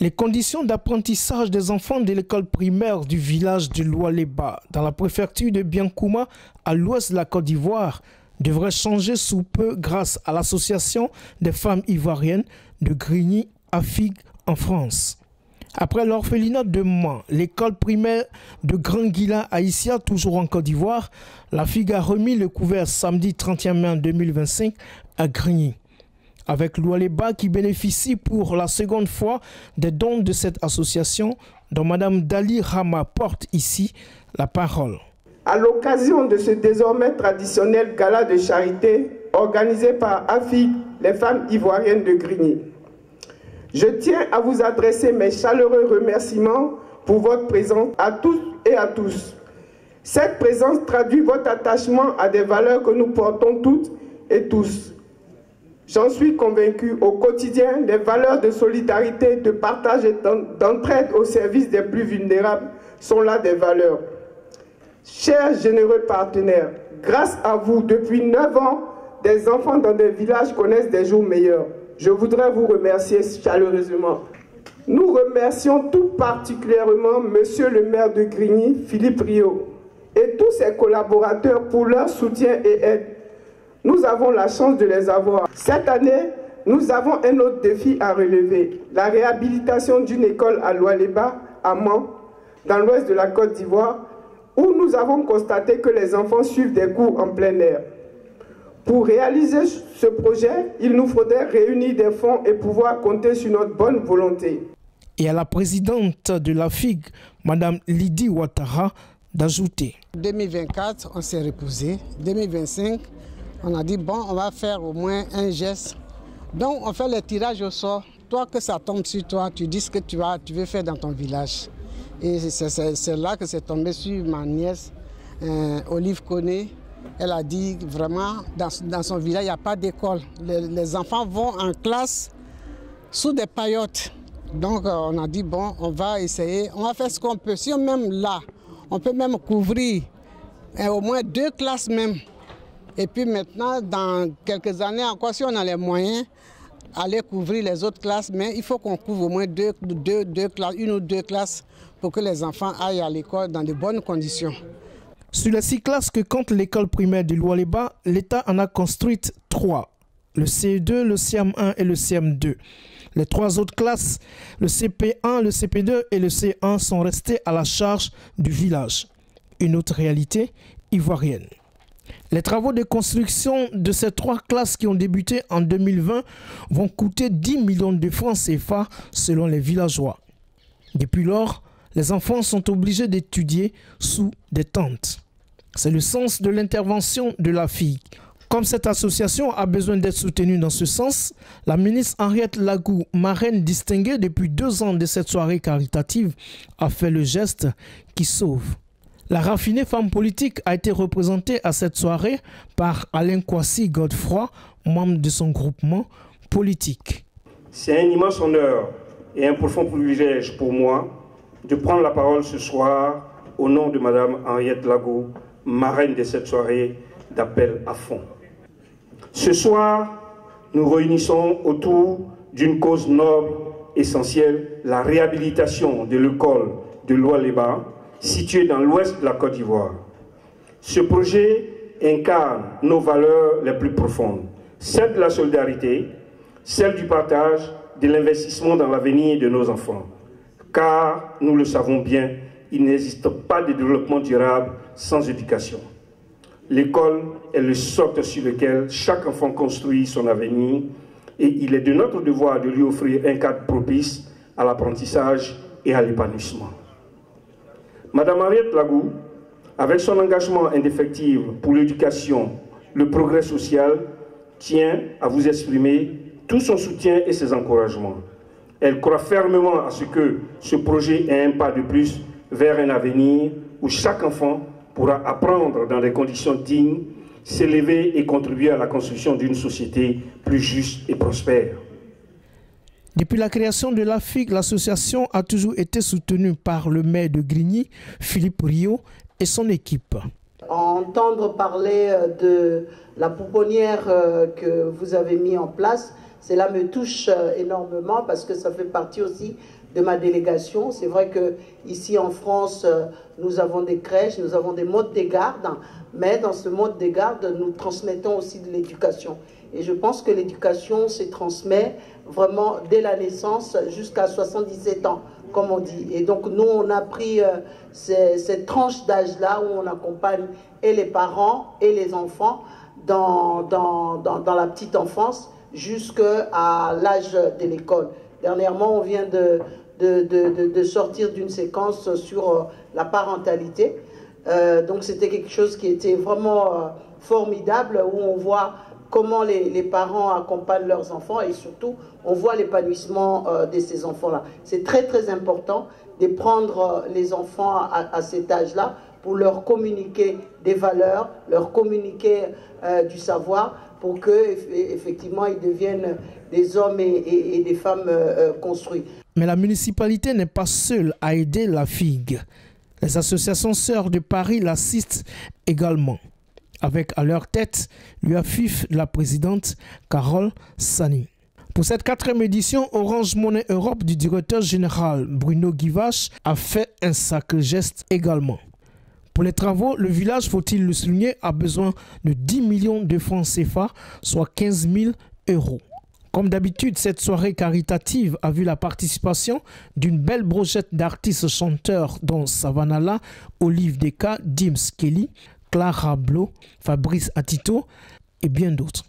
Les conditions d'apprentissage des enfants de l'école primaire du village de Loualéba, dans la préfecture de Biankouma, à l'ouest de la Côte d'Ivoire, devraient changer sous peu grâce à l'association des femmes ivoiriennes de Grigny à FIG en France. Après l'orphelinat de Mans, l'école primaire de Grand Guila à Issia, toujours en Côte d'Ivoire, la FIG a remis le couvert samedi 31 mai 2025 à Grigny, avec Loualéba qui bénéficie pour la seconde fois des dons de cette association, dont Mme Dali Rama porte ici la parole. À l'occasion de ce désormais traditionnel gala de charité organisé par AFIG, les femmes ivoiriennes de Grigny, je tiens à vous adresser mes chaleureux remerciements pour votre présence à tous et à tous. Cette présence traduit votre attachement à des valeurs que nous portons toutes et tous. J'en suis convaincu, au quotidien, les valeurs de solidarité, de partage et d'entraide au service des plus vulnérables sont là des valeurs. Chers généreux partenaires, grâce à vous, depuis 9 ans, des enfants dans des villages connaissent des jours meilleurs. Je voudrais vous remercier chaleureusement. Nous remercions tout particulièrement Monsieur le maire de Grigny, Philippe Rio, et tous ses collaborateurs pour leur soutien et aide. Nous avons la chance de les avoir. Cette année, nous avons un autre défi à relever, la réhabilitation d'une école à Loualéba, à Mans, dans l'ouest de la Côte d'Ivoire, où nous avons constaté que les enfants suivent des cours en plein air. Pour réaliser ce projet, il nous faudrait réunir des fonds et pouvoir compter sur notre bonne volonté. Et à la présidente de la FIG, Mme Lydie Ouattara, d'ajouter. 2024, on s'est reposé. 2025, on a dit, bon, on va faire au moins un geste. Donc, on fait le tirage au sort. Toi, que ça tombe sur toi, tu dis ce que tu veux faire dans ton village. Et c'est là que c'est tombé sur ma nièce, Olive Koné. Elle a dit vraiment, dans son village, il n'y a pas d'école. Les enfants vont en classe sous des paillotes. Donc, on a dit, bon, on va essayer, on va faire ce qu'on peut. Si on même là, on peut même couvrir au moins 2 classes même. Et puis maintenant, dans quelques années encore, si on a les moyens, aller couvrir les autres classes, mais il faut qu'on couvre au moins deux classes, 1 ou 2 classes pour que les enfants aillent à l'école dans de bonnes conditions. Sur les 6 classes que compte l'école primaire de Loualéba, l'État en a construites 3, le CE2, le CM1 et le CM2. Les 3 autres classes, le CP1, le CP2 et le C1 sont restés à la charge du village. Une autre réalité ivoirienne. Les travaux de construction de ces 3 classes qui ont débuté en 2020 vont coûter 10 millions de francs CFA selon les villageois. Depuis lors, les enfants sont obligés d'étudier sous des tentes. C'est le sens de l'intervention de la FIG. Comme cette association a besoin d'être soutenue dans ce sens, la ministre Henriette Lagou, marraine distinguée depuis 2 ans de cette soirée caritative, a fait le geste qui sauve. La raffinée femme politique a été représentée à cette soirée par Alain Kwasi Godefroy, membre de son groupement politique. C'est un immense honneur et un profond privilège pour moi de prendre la parole ce soir au nom de Mme Henriette Lagou, marraine de cette soirée d'appel à fonds. Ce soir, nous réunissons autour d'une cause noble, essentielle, la réhabilitation de l'école de Loualéba, située dans l'ouest de la Côte d'Ivoire. Ce projet incarne nos valeurs les plus profondes, celle de la solidarité, celle du partage, de l'investissement dans l'avenir de nos enfants. Car, nous le savons bien, il n'existe pas de développement durable sans éducation. L'école est le socle sur lequel chaque enfant construit son avenir et il est de notre devoir de lui offrir un cadre propice à l'apprentissage et à l'épanouissement. Madame Henriette Lagou, avec son engagement indéfectible pour l'éducation, le progrès social, tient à vous exprimer tout son soutien et ses encouragements. Elle croit fermement à ce que ce projet est un pas de plus vers un avenir où chaque enfant pourra apprendre dans des conditions dignes, s'élever et contribuer à la construction d'une société plus juste et prospère. Depuis la création de la FIG, l'association a toujours été soutenue par le maire de Grigny, Philippe Rio, et son équipe. Entendre parler de la pouponnière que vous avez mis en place, cela me touche énormément parce que ça fait partie aussi ma délégation. C'est vrai qu'ici en France, nous avons des crèches, nous avons des modes de garde, mais dans ce mode de garde, nous transmettons aussi de l'éducation. Et je pense que l'éducation se transmet vraiment dès la naissance jusqu'à 77 ans, comme on dit. Et donc nous, on a pris cette tranche d'âge-là où on accompagne et les parents et les enfants dans la petite enfance jusqu'à l'âge de l'école. Dernièrement, on vient de sortir d'une séquence sur la parentalité. Donc c'était quelque chose qui était vraiment formidable, où on voit comment les parents accompagnent leurs enfants et surtout on voit l'épanouissement de ces enfants-là. C'est très très important de prendre les enfants à cet âge-là pour leur communiquer des valeurs, leur communiquer du savoir, pour qu'effectivement ils deviennent des hommes et des femmes construits. Mais la municipalité n'est pas seule à aider la FIG. Les associations sœurs de Paris l'assistent également, avec à leur tête l'UAFIF de la présidente Carole Sani. Pour cette 4e édition, Orange Money Europe du directeur général Bruno Guivache a fait un sacré geste également. Pour les travaux, le village, faut-il le souligner, a besoin de 10 millions de francs CFA, soit 15 000 €. Comme d'habitude, cette soirée caritative a vu la participation d'une belle brochette d'artistes chanteurs dont Savanala, Olive Deka, Dims Kelly, Clara Blo, Fabrice Atito et bien d'autres.